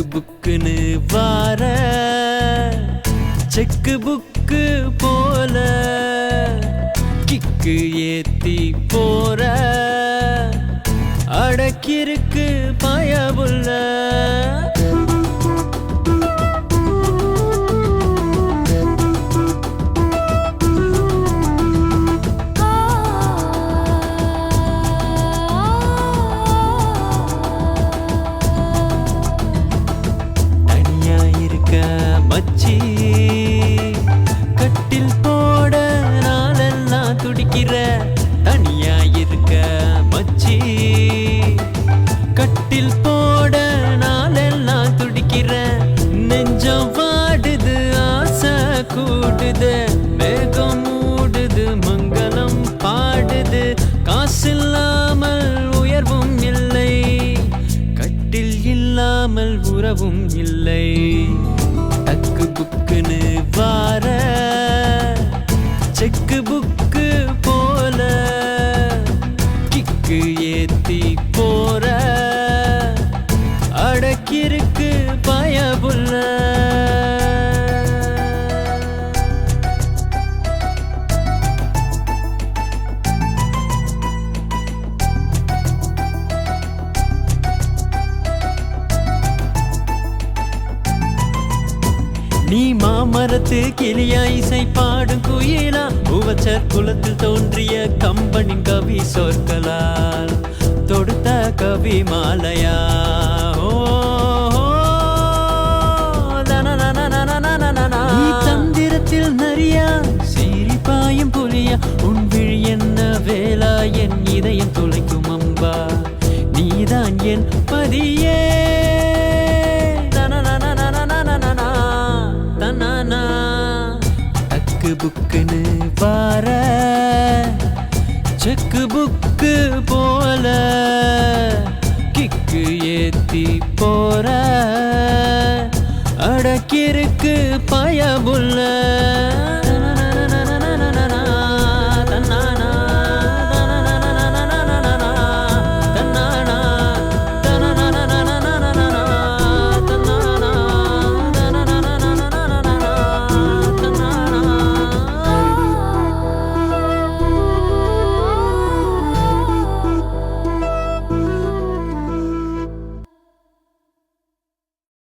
புக்குன்னு வார செக்கு புக்கு போல கிக்கு ஏத்தி போற அடக்கிருக்கு பயவுள்ள மச்சி கட்டில் போட நாளெல்லாம் துடிக்கிற தனியா இருக்க மச்சி கட்டில் போட நாளெல்லாம் துடிக்கிற நெஞ்சம் வாடுது ஆசை கூடுது வேகம் மூடுது மங்களம் பாடுது காசில்லாமல் உயர்வும் இல்லை கட்டில் இல்லாமல் உறவும் இல்லை டக்கு புக்குன்னு வார செக்கு புக்கு போல கிக்கு ஏத்தி போற அடக்கிருக்கு பயபுள்ள நீ மாமரத்து கிளியா இசை பாடும் குயிலா உவச்சர் குலத்தில் தோன்றிய கம்பனின் கவி சொற்களால் தொடுத்த கவி மாலையா நீ தந்திரத்தில் நரியா சிரிப்பாயும் புலியா உன் விழி என்ன வேளா என் இதயம் துளைக்கும் அம்பா நீதான் என் பதியே டக்கு புக்குன்னு வார செக்கு புக்கு போல கிக்கு ஏத்தி போற அடக்கிருக்கு பயபுள்ள